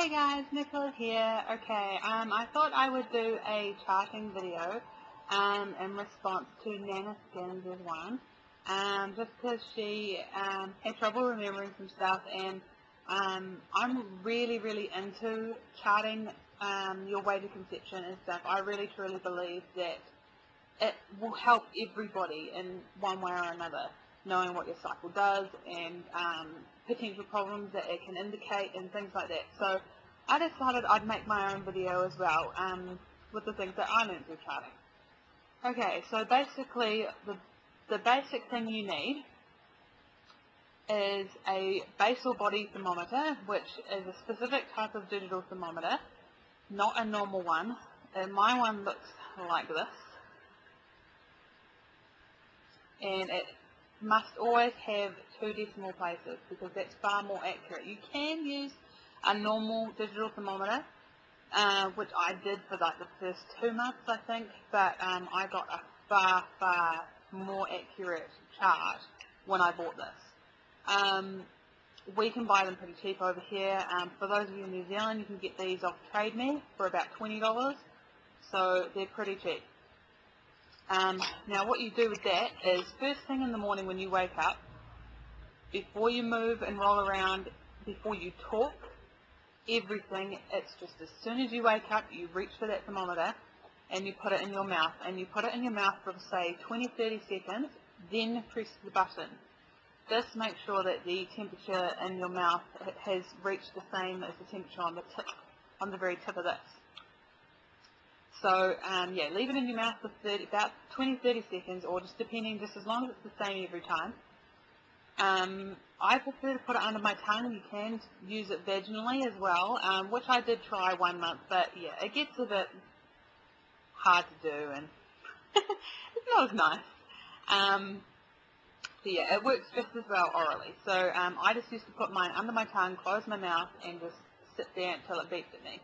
Hi guys, Nicola here. Okay, I thought I would do a charting video in response to Nana Skins' one, just because she had trouble remembering some stuff, and I'm really into charting your way to conception and stuff. I really truly believe that it will help everybody in one way or another, knowing what your cycle does and potential problems that it can indicate and things like that. So I decided I'd make my own video as well with the things that I learned through charting. Okay, so basically the basic thing you need is a basal body thermometer, which is a specific type of digital thermometer, not a normal one. And my one looks like this. And it must always have 2 decimal places because that's far more accurate. You can use a normal digital thermometer, which I did for like the first 2 months I think, but I got a far more accurate chart when I bought this. We can buy them pretty cheap over here. For those of you in New Zealand, you can get these off Trade Me for about $20, so they're pretty cheap. Now what you do with that is first thing in the morning when you wake up, before you move and roll around, before you talk, everything, it's just as soon as you wake up, you reach for that thermometer and you put it in your mouth. And you put it in your mouth for say 20-30 seconds, then press the button. This makes sure that the temperature in your mouth has reached the same as the temperature on the tip, on the very tip of this. So yeah, leave it in your mouth for about 20-30 seconds, or just depending, just as long as it's the same every time. I prefer to put it under my tongue. You can use it vaginally as well, which I did try 1 month, but yeah, it gets a bit hard to do and it's not as nice. So yeah, it works just as well orally. So I just used to put mine under my tongue, close my mouth, and just sit there until it beeps at me.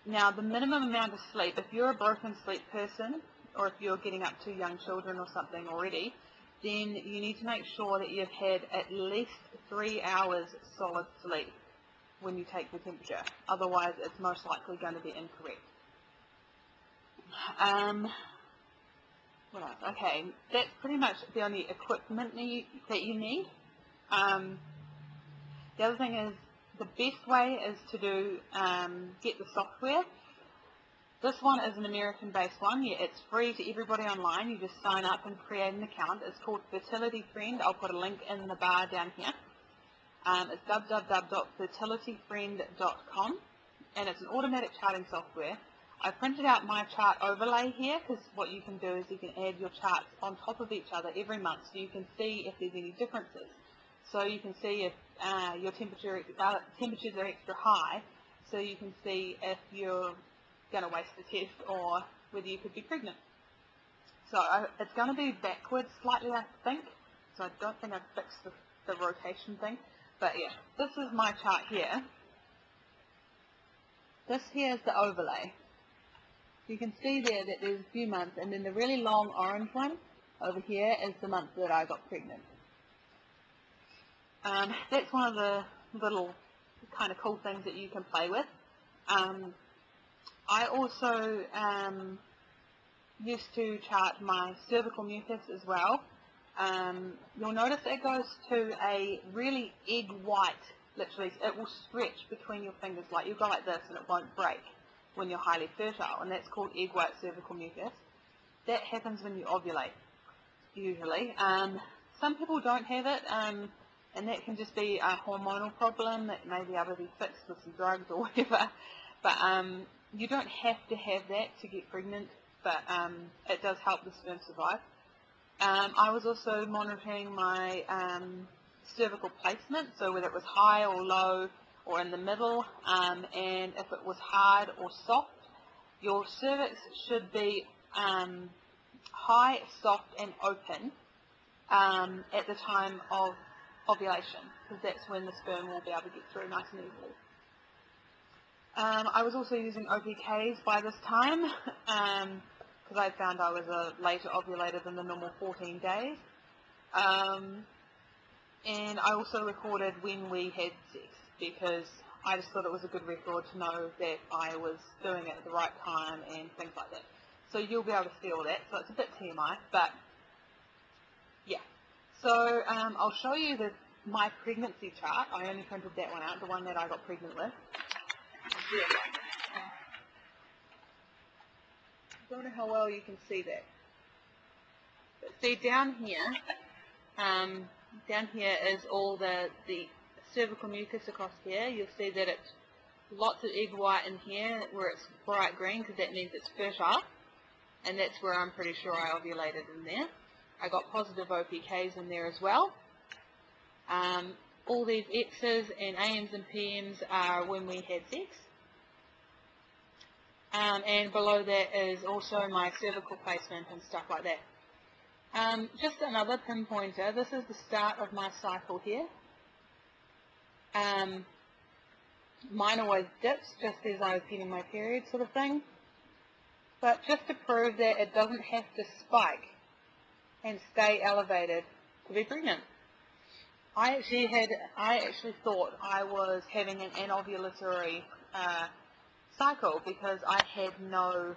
Now, the minimum amount of sleep, if you're a broken sleep person, or if you're getting up to young children or something already, then you need to make sure that you've had at least 3 hours solid sleep when you take the temperature. Otherwise, it's most likely going to be incorrect. What else? Okay, that's pretty much the only equipment that you need. The other thing is, the best way is to do get the software. This one is an American-based one. Yeah, it's free to everybody online. You just sign up and create an account. It's called Fertility Friend. I'll put a link in the bar down here. It's www.fertilityfriend.com, and it's an automatic charting software. I printed out my chart overlay here because what you can do is you can add your charts on top of each other every month, so you can see if there's any differences. So you can see if your temperatures are extra high, so you can see if you're going to waste the test or whether you could be pregnant. So it's going to be backwards slightly, I think, so I don't think I've fixed the rotation thing. But yeah, this is my chart here. This here is the overlay. You can see there that there's a few months, and then the really long orange one over here is the month that I got pregnant. That's one of the little kind of cool things that you can play with. I also used to chart my cervical mucus as well. You'll notice it goes to a really egg white, literally, it will stretch between your fingers, like you'll go like this and it won't break when you're highly fertile, and that's called egg white cervical mucus. That happens when you ovulate, usually. Some people don't have it, and that can just be a hormonal problem that may be able to be fixed with some drugs or whatever. But you don't have to have that to get pregnant, but it does help the sperm survive. I was also monitoring my cervical placement, so whether it was high or low or in the middle, and if it was hard or soft. Your cervix should be high, soft and open at the time of ovulation, because that's when the sperm will be able to get through nice and easily. I was also using OPKs by this time, because I found I was a later ovulator than the normal 14 days. And I also recorded when we had sex, because I just thought it was a good record to know that I was doing it at the right time and things like that. So you'll be able to see all that. So it's a bit TMI, but yeah. So I'll show you my pregnancy chart. I only printed that one out, the one that I got pregnant with. Yeah. I don't know how well you can see that. But see down here is all the cervical mucus across here. You'll see that it's lots of egg white in here where it's bright green because that means it's fertile, and that's where I'm pretty sure I ovulated in there. I got positive OPKs in there as well. All these X's and AMs and PMs are when we had sex. And below that is also my cervical placement and stuff like that. Just another pinpointer, this is the start of my cycle here. Mine always dips just as I was getting my period sort of thing. But just to prove that it doesn't have to spike and stay elevated to be pregnant. I actually thought I was having an anovulatory cycle because I had no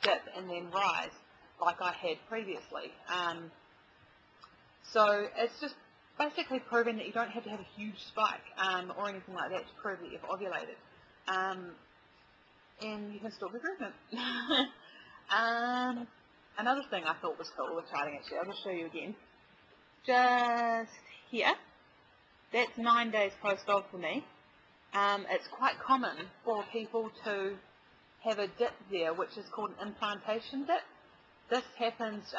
dip and then rise like I had previously. So it's just basically proving that you don't have to have a huge spike or anything like that to prove that you've ovulated. And you can still be pregnant. Another thing I thought was cool with charting, actually, I'll just show you again. Just here, that's 9 days post-ov for me. It's quite common for people to have a dip there, which is called an implantation dip. This happens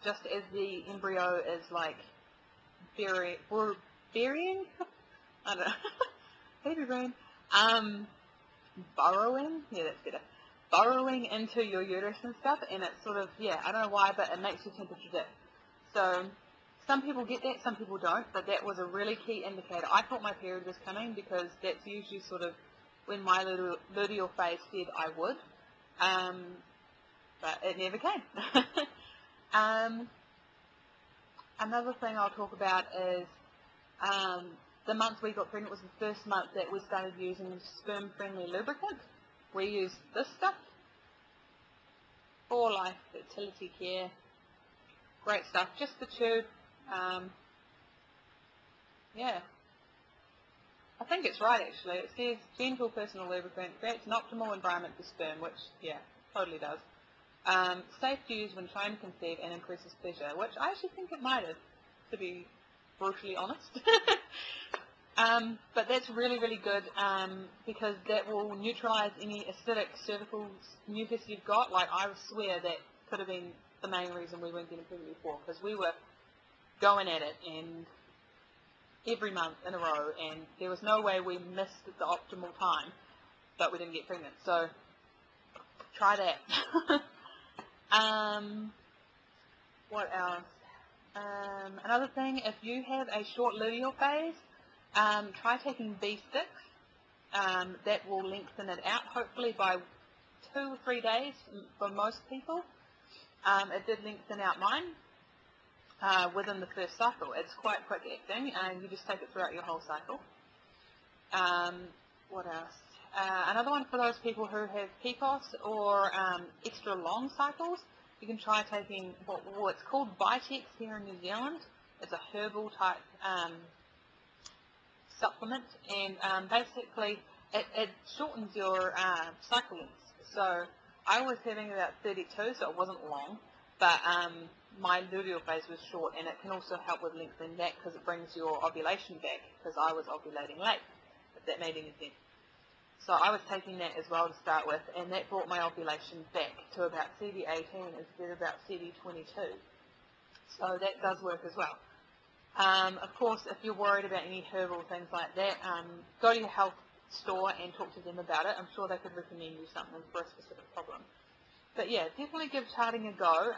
just as the embryo is like burying, I don't know, baby brain, burrowing, yeah, that's better, burrowing into your uterus and stuff, and it's sort of, yeah, I don't know why, but it makes your temperature dip. So some people get that, some people don't, but that was a really key indicator. I thought my period was coming because that's usually sort of when my luteal phase said I would, but it never came. Another thing I'll talk about is the month we got pregnant was the first month that we started using sperm-friendly lubricant. We use this stuff for life fertility care. Great stuff. Just the tube. Yeah. I think it's right actually. It says gentle personal lubricant creates an optimal environment for sperm, which, yeah, totally does. Safe to use when trying to conceive and increases pleasure, which I actually think it might have, to be brutally honest. But that's really, really good because that will neutralize any acidic cervical mucus you've got. Like, I swear that could have been the main reason we weren't getting pregnant before, because we were going at it and every month in a row, and there was no way we missed the optimal time, but we didn't get pregnant. So try that. What else? Another thing, if you have a short luteal phase, try taking B6. That will lengthen it out, hopefully by 2 or 3 days for most people. It did lengthen out mine within the first cycle. It's quite quick acting, and you just take it throughout your whole cycle. What else? Another one for those people who have PCOS or extra long cycles, you can try taking what's called Vitex here in New Zealand. It's a herbal type supplement, and basically it shortens your cycle lengths. So I was having about 32, so it wasn't long, but my luteal phase was short, and it can also help with lengthening that because it brings your ovulation back, because I was ovulating late, if that made any sense. So I was taking that as well to start with, and that brought my ovulation back to about CD18 instead of about CD22. So that does work as well. Of course, if you're worried about any herbal things like that, go to your health store and talk to them about it. I'm sure they could recommend you something for a specific problem. But yeah, definitely give charting a go.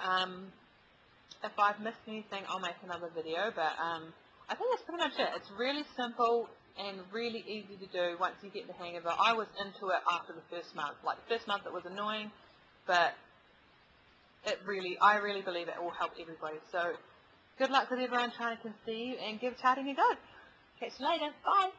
If I've missed anything, I'll make another video, but I think that's pretty much it. It's really simple and really easy to do once you get the hang of it. I was into it after the first month. Like, the first month it was annoying, but I really believe it will help everybody. So good luck with everyone trying to conceive, and give charting a go. Catch you later. Bye.